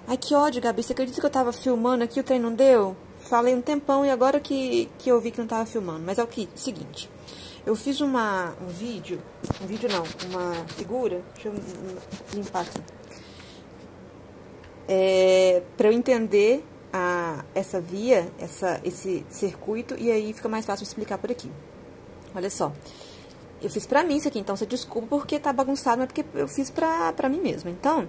Ai, que ódio, Gabi. Você acredita que eu tava filmando aqui, o trem não deu? Falei um tempão e agora que eu vi que não tava filmando. Mas é o seguinte. Eu fiz um vídeo não, uma figura. Deixa eu limpar aqui. Pra eu entender essa via, esse circuito, e aí fica mais fácil explicar por aqui. Olha só. Eu fiz pra mim isso aqui, então você desculpa porque tá bagunçado, mas porque eu fiz pra mim mesma. Então,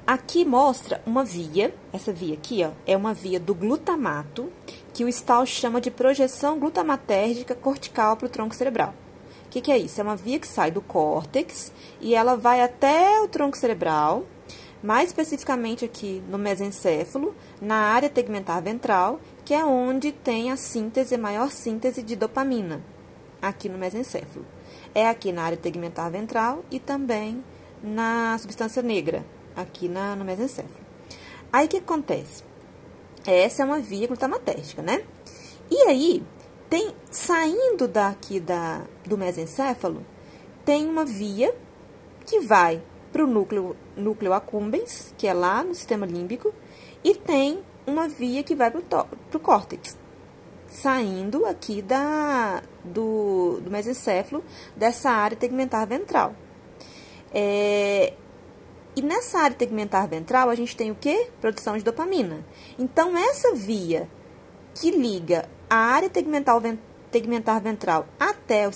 aqui mostra uma via, essa via aqui, ó, é uma via do glutamato, que o Stahl chama de projeção glutamatérgica cortical para o tronco cerebral. O que é isso? É uma via que sai do córtex e ela vai até o tronco cerebral, mais especificamente aqui no mesencéfalo, na área tegmentar ventral, que é onde tem a maior síntese de dopamina, aqui no mesencéfalo. É aqui na área tegmentar ventral e também na substância negra, aqui no mesencéfalo. Aí, o que acontece? Essa é uma via glutamatérgica, né? E aí, saindo daqui do mesencéfalo, tem uma via que vai para o núcleo accumbens, que é lá no sistema límbico, e tem uma via que vai para o córtex, saindo aqui do mesencéfalo, dessa área tegmentar ventral. E nessa área tegmentar ventral, a gente tem o quê? Produção de dopamina. Então, essa via que liga a área tegmentar ventral até o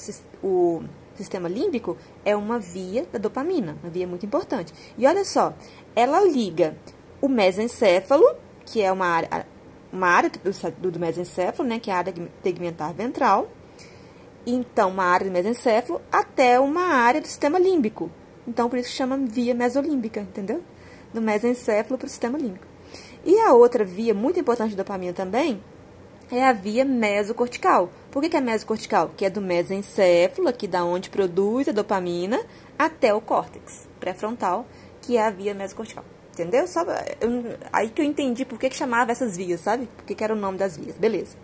sistema límbico é uma via da dopamina, uma via muito importante. E olha só, ela liga o mesencéfalo, que é uma área do mesencéfalo, né, que é a área tegmentar ventral, então uma área do mesencéfalo até uma área do sistema límbico. Então, por isso que chama via mesolímbica, entendeu? Do mesencéfalo para o sistema límbico. E a outra via muito importante de dopamina também é a via mesocortical. Por que é mesocortical? Que é do mesencéfalo, aqui da onde produz a dopamina, até o córtex pré-frontal, que é a via mesocortical. Entendeu? Aí que eu entendi por que chamava essas vias, sabe? Por que era o nome das vias. Beleza.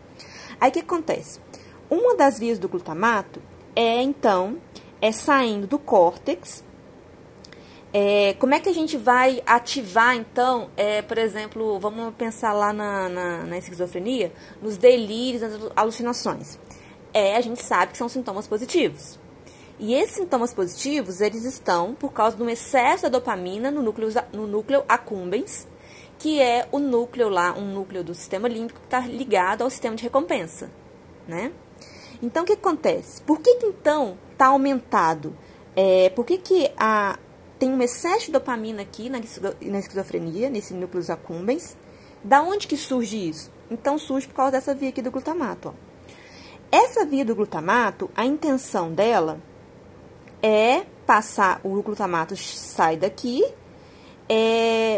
Aí o que acontece? Uma das vias do glutamato é saindo do córtex. Como é que a gente vai ativar, então, por exemplo, vamos pensar lá na esquizofrenia, nos delírios, nas alucinações. A gente sabe que são sintomas positivos. E esses sintomas positivos, eles estão por causa de um excesso da dopamina no núcleo accumbens, que é o núcleo lá, um núcleo do sistema límbico que está ligado ao sistema de recompensa, né? Então, o que acontece? Por que então está aumentado? Por que tem um excesso de dopamina aqui na esquizofrenia, nesse núcleo accumbens? Da onde que surge isso? Então, surge por causa dessa via aqui do glutamato, ó. Essa via do glutamato, a intenção dela é passar, o glutamato sai daqui,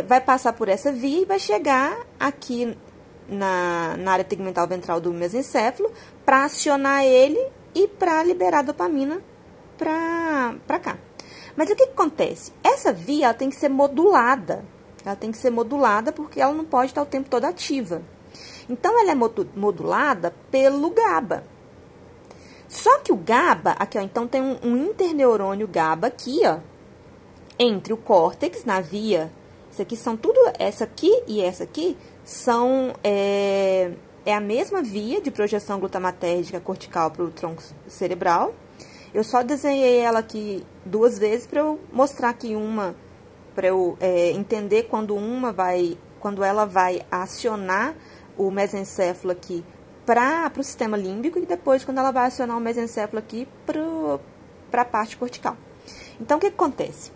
vai passar por essa via e vai chegar aqui na área tegmental ventral do mesencéfalo para acionar ele e para liberar dopamina para cá. Mas o que acontece? Essa via ela tem que ser modulada. Ela tem que ser modulada porque ela não pode estar o tempo todo ativa. Então, ela é modulada pelo GABA. Só que o GABA, aqui, ó, então tem um interneurônio GABA aqui, ó, entre o córtex, na via, isso aqui são tudo, essa aqui e essa aqui, são, a mesma via de projeção glutamatérgica cortical para o tronco cerebral. Eu só desenhei ela aqui 2 vezes para eu mostrar aqui uma, para eu entender quando ela vai acionar o mesencéfalo aqui para o sistema límbico e depois quando ela vai acionar o mesencéfalo aqui para a parte cortical. Então, o que acontece?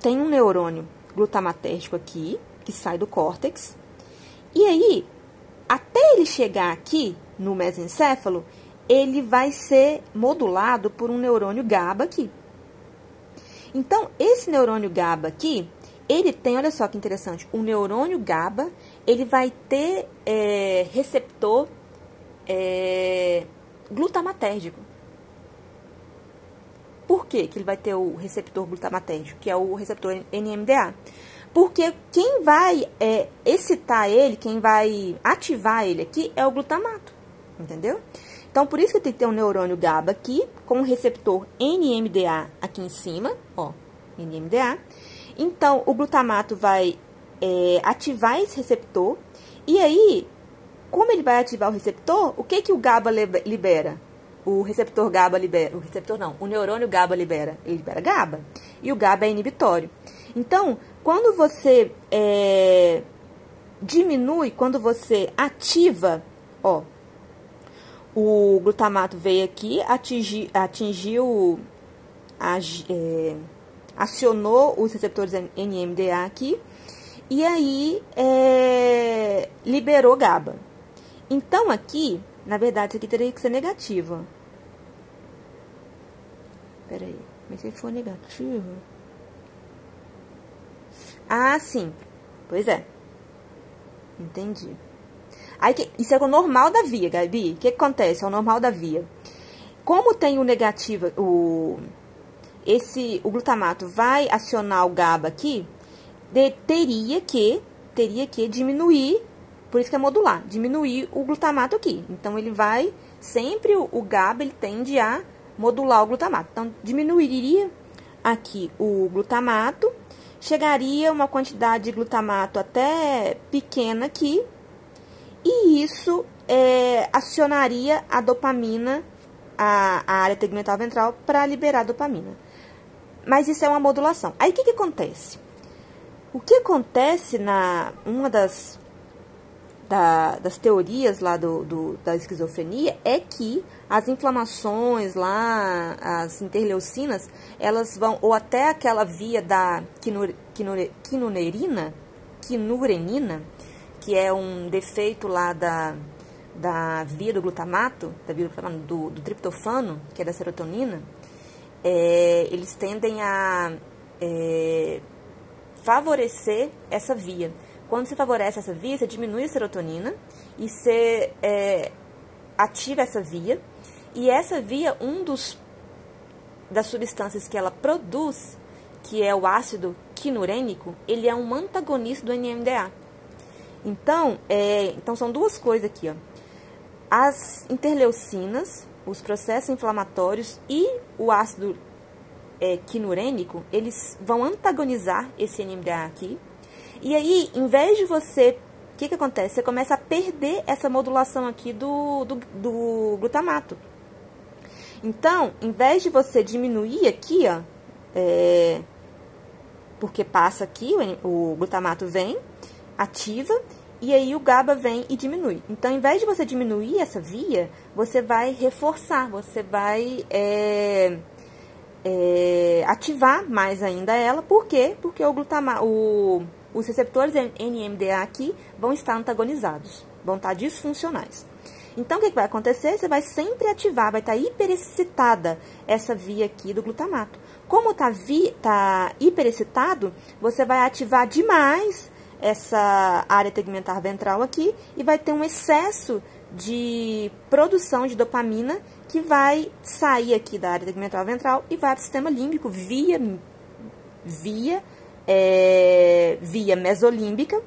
Tem um neurônio glutamatérgico aqui, que sai do córtex, e aí, até ele chegar aqui no mesencéfalo, ele vai ser modulado por um neurônio GABA aqui. Então, esse neurônio GABA aqui, ele tem, olha só que interessante, o neurônio GABA, ele vai ter receptor glutamatérgico. Por que ele vai ter o receptor glutamatérgico, que é o receptor NMDA? Porque quem vai excitar ele, quem vai ativar ele aqui é o glutamato, entendeu? Então, por isso que tem que ter um neurônio GABA aqui, com o receptor NMDA aqui em cima, ó, NMDA. Então, o glutamato vai ativar esse receptor. E aí, como ele vai ativar o receptor, o que o GABA libera? O receptor GABA libera. O receptor não, o neurônio GABA libera. Ele libera GABA. E o GABA é inibitório. Então, quando você diminui, quando você ativa, ó, o glutamato veio aqui, acionou os receptores NMDA aqui, e aí liberou GABA. Então, aqui, na verdade, isso aqui teria que ser negativo. Peraí, mas se for negativo... Ah, sim. Pois é. Entendi. Aí, isso é o normal da via, Gabi. O que acontece? É o normal da via. Como tem o negativo, o glutamato vai acionar o GABA aqui, teria que diminuir, por isso que é modular, diminuir o glutamato aqui. Então, ele vai, sempre o GABA, ele tende a modular o glutamato. Então, diminuiria aqui o glutamato, chegaria uma quantidade de glutamato até pequena aqui, e isso acionaria a dopamina, a área tegmental ventral, para liberar a dopamina. Mas isso é uma modulação. Aí, o que acontece? O que acontece uma das teorias lá da esquizofrenia é que as inflamações lá, as interleucinas, elas vão, ou até aquela via da quinurenina, que é um defeito lá da via do glutamato, do triptofano, que é da serotonina, eles tendem a favorecer essa via. Quando você favorece essa via, você diminui a serotonina e você ativa essa via. E essa via, das substâncias que ela produz, que é o ácido quinurênico, ele é um antagonista do NMDA. Então são duas coisas aqui, ó. As interleucinas, os processos inflamatórios e o ácido quinurênico, eles vão antagonizar esse NMDA aqui. E aí, em vez de você... O que acontece? Você começa a perder essa modulação aqui do glutamato. Então, em vez de você diminuir aqui, ó, porque passa aqui, o glutamato vem, ativa, e aí o GABA vem e diminui. Então, em vez de você diminuir essa via, você vai reforçar, você vai ativar mais ainda ela. Por quê? Porque os receptores NMDA aqui vão estar antagonizados, vão estar disfuncionais. Então, o que vai acontecer? Você vai sempre ativar, vai estar hiperexcitada essa via aqui do glutamato. Como está hiperexcitado, você vai ativar demais essa área tegmentar ventral aqui e vai ter um excesso de produção de dopamina que vai sair aqui da área tegmentar ventral e vai para o sistema límbico via mesolímbica.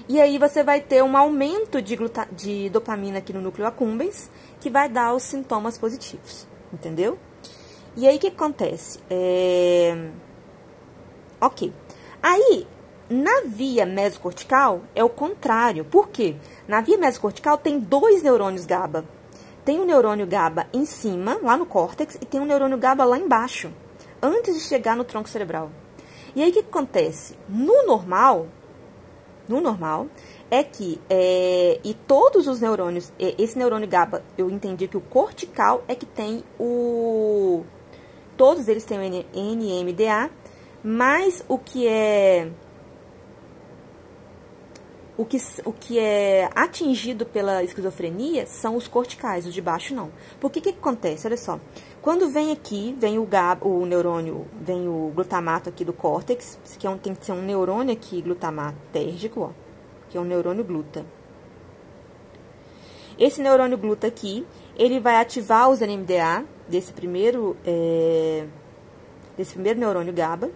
E aí você vai ter um aumento de dopamina aqui no núcleo accumbens, que vai dar os sintomas positivos, entendeu? E aí o que acontece? Ok. Aí, na via mesocortical, é o contrário. Por quê? Na via mesocortical tem dois neurônios GABA. Tem um neurônio GABA em cima, lá no córtex, e tem um neurônio GABA lá embaixo, antes de chegar no tronco cerebral. E aí o que acontece? No normal é que, e todos os neurônios, esse neurônio GABA, eu entendi que o cortical é que tem todos eles têm o NMDA, mas o que é atingido pela esquizofrenia são os corticais, os de baixo não. Por que acontece? Olha só, quando vem aqui, vem o neurônio, vem o glutamato aqui do córtex, que tem que ser um neurônio aqui glutamatérgico, ó, que é um neurônio gluta. Esse neurônio gluta aqui, ele vai ativar os NMDA desse primeiro neurônio GABA,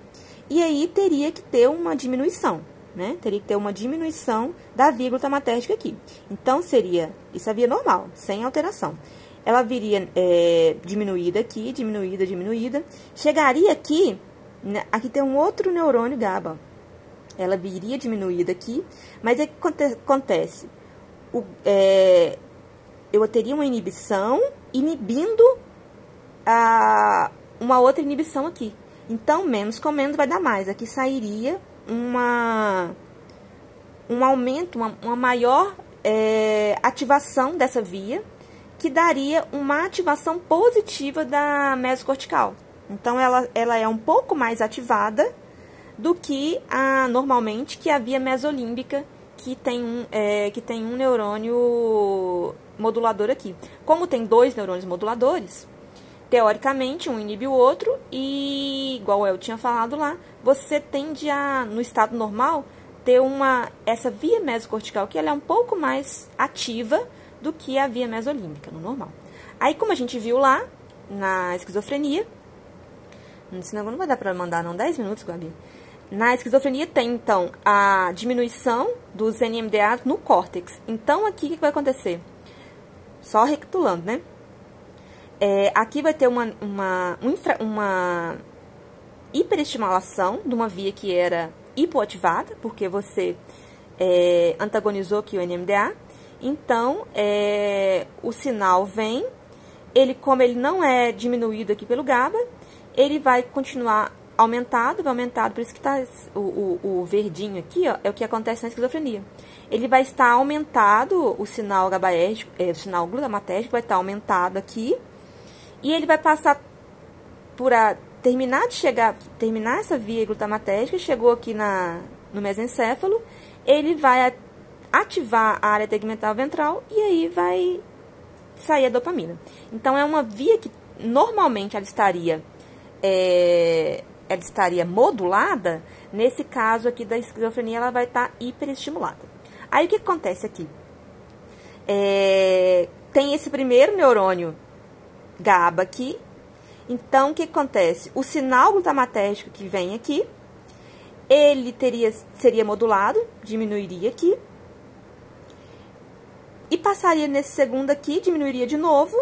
e aí teria que ter uma diminuição. Né? Teria que ter uma diminuição da via glutamatérgica aqui. Então, isso é a via normal, sem alteração. Ela viria diminuída aqui, diminuída. Chegaria aqui Aqui tem um outro neurônio GABA. Ela viria diminuída aqui, mas aí o que acontece? Eu teria uma inibição inibindo uma outra inibição aqui. Então, menos com menos vai dar mais. Aqui sairia um aumento, uma maior ativação dessa via, que daria uma ativação positiva da mesocortical. Então, ela é um pouco mais ativada do que normalmente que a via mesolímbica, que tem um neurônio modulador aqui. Como tem 2 neurônios moduladores, teoricamente, um inibe o outro e, igual eu tinha falado lá, você tende no estado normal, ter essa via mesocortical, que ela é um pouco mais ativa do que a via mesolímbica, no normal. Aí, como a gente viu lá, na esquizofrenia, senão não vai dar pra mandar não, 10 minutos, Gabi. Na esquizofrenia tem, então, a diminuição dos NMDA no córtex. Então, aqui, o que vai acontecer? Só recapitulando, né? Aqui vai ter uma hiperestimulação de uma via que era hipoativada, porque você antagonizou aqui o NMDA. Então, o sinal vem, como ele não é diminuído aqui pelo GABA, ele vai continuar aumentado, por isso que tá o verdinho aqui, ó, é o que acontece na esquizofrenia. Ele vai estar aumentado, o sinal GABAérgico, o sinal glutamatérgico vai estar aumentado aqui, e ele vai passar por terminar essa via glutamatérgica, chegou aqui no mesencéfalo, ele vai ativar a área tegmental ventral e aí vai sair a dopamina. Então, é uma via que normalmente ela estaria modulada. Nesse caso aqui da esquizofrenia, ela vai estar hiperestimulada. Aí, o que acontece aqui? Tem esse primeiro neurônio GABA aqui. Então, o que acontece? O sinal glutamatérgico que vem aqui, ele seria modulado, diminuiria aqui, e passaria nesse segundo aqui, diminuiria de novo,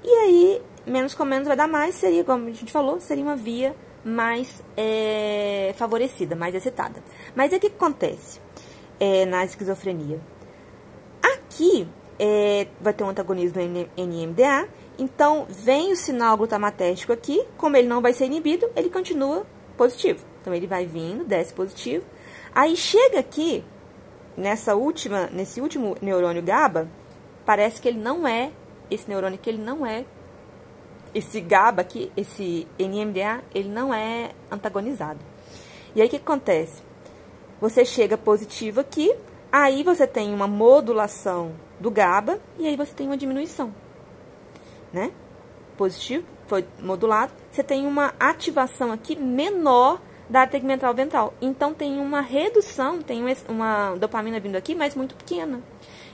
e aí, menos com menos vai dar mais, seria, como a gente falou, seria uma via mais favorecida, mais excitada. Mas aí o que acontece na esquizofrenia? Aqui vai ter um antagonismo no NMDA, então vem o sinal glutamatérgico aqui, como ele não vai ser inibido, ele continua positivo. Então ele vai vindo, desce positivo, aí chega aqui, nesse último neurônio GABA, parece que ele não é, esse neurônio que ele não é, esse GABA aqui, esse NMDA, ele não é antagonizado. E aí o que acontece? Você chega positivo aqui, aí você tem uma modulação do GABA e aí você tem uma diminuição, né? Positivo, foi modulado, você tem uma ativação aqui menor da área tegmental ventral. Então, tem uma redução, tem uma dopamina vindo aqui, mas muito pequena.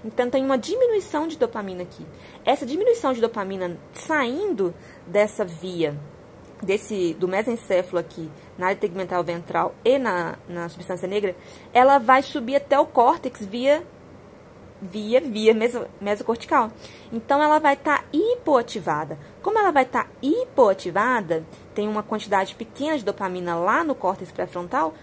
Então, tem uma diminuição de dopamina aqui. Essa diminuição de dopamina saindo dessa via, do mesencéfalo aqui, na área tegmental ventral e na substância negra, ela vai subir até o córtex via mesocortical. Então, ela vai estar hipoativada. Como ela vai estar hipoativada, tem uma quantidade pequena de dopamina lá no córtex pré-frontal,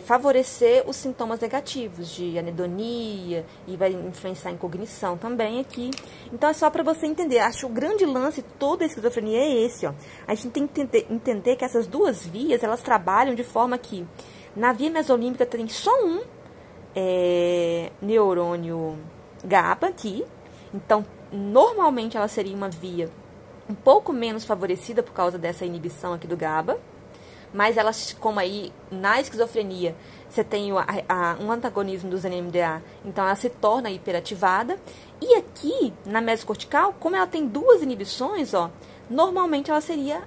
favorecer os sintomas negativos de anedonia e vai influenciar em cognição também aqui. Então, é só para você entender. Acho que o grande lance toda a esquizofrenia é esse, ó. A gente tem que entender que essas duas vias, elas trabalham de forma que na via mesolímbica tem só um neurônio GABA aqui. Então, normalmente ela seria uma via um pouco menos favorecida por causa dessa inibição aqui do GABA. Mas elas, como aí na esquizofrenia, você tem um antagonismo dos NMDA, então ela se torna hiperativada. E aqui, na mesocortical, como ela tem duas inibições, ó, normalmente ela seria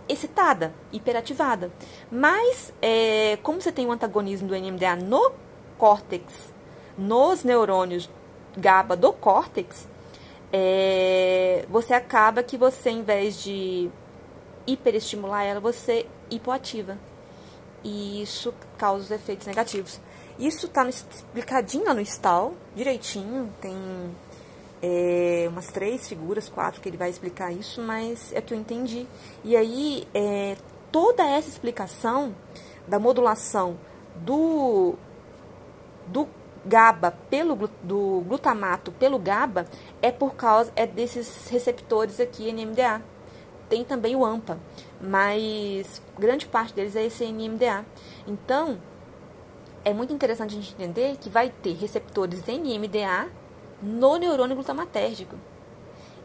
excitada, hiperativada. Mas, como você tem um antagonismo do NMDA no córtex, nos neurônios GABA do córtex, você acaba que você, em vez de hiperestimular ela, você hipoativa. E isso causa os efeitos negativos. Isso tá explicadinho lá no STAL, direitinho. umas 3 figuras, 4, que ele vai explicar isso, mas é o que eu entendi. E aí, toda essa explicação da modulação do GABA do glutamato pelo GABA é por causa desses receptores aqui NMDA. Tem também o AMPA, mas grande parte deles é esse NMDA. Então, é muito interessante a gente entender que vai ter receptores NMDA no neurônio glutamatérgico.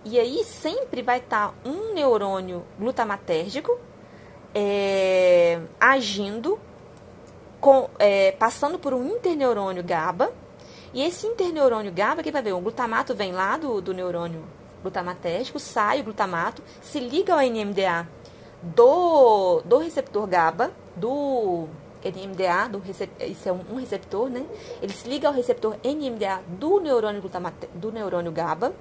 E aí sempre vai estar um neurônio glutamatérgico agindo, passando por um interneurônio GABA. E esse interneurônio GABA, que vai ver, o glutamato vem lá do neurônio glutamatérgico, sai o glutamato, se liga ao NMDA do receptor GABA, do NMDA, isso é um receptor, né? Ele se liga ao receptor NMDA do neurônio GABA,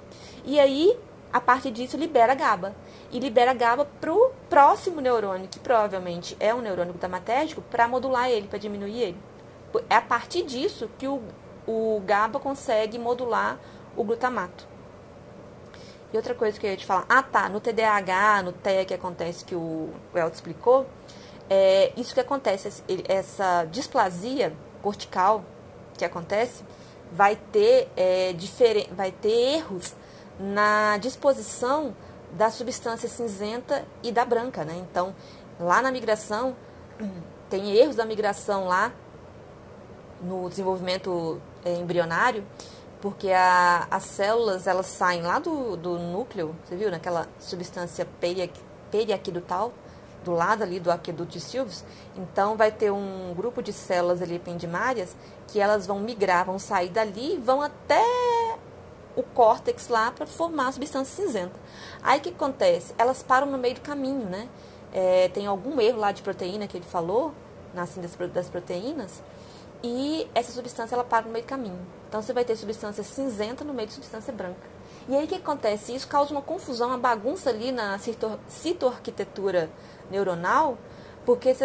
e aí, a partir disso, libera GABA. E libera GABA para o próximo neurônio, que provavelmente é um neurônio glutamatérgico, para modular ele, para diminuir ele. É a partir disso que o GABA consegue modular o glutamato. E outra coisa que eu ia te falar, no TDAH, no TEA que acontece, que o Elton explicou, isso que acontece, essa displasia cortical que acontece, vai ter erros na disposição da substância cinzenta e da branca, né? Então, lá na migração, tem erros da migração lá no desenvolvimento embrionário, porque as células, elas saem lá do núcleo, você viu, naquela substância periaquidutal, do lado ali do aqueduto de Silves. Então, vai ter um grupo de células ali ependimárias que elas vão migrar, vão sair dali e vão até o córtex lá para formar a substância cinzenta. Aí, o que acontece? Elas param no meio do caminho, né? Tem algum erro lá de proteína que ele falou, na síntese das proteínas, e essa substância ela para no meio do caminho. Então, você vai ter substância cinzenta no meio de substância branca. E aí, o que acontece? Isso causa uma confusão, uma bagunça ali na citoarquitetura neuronal, porque você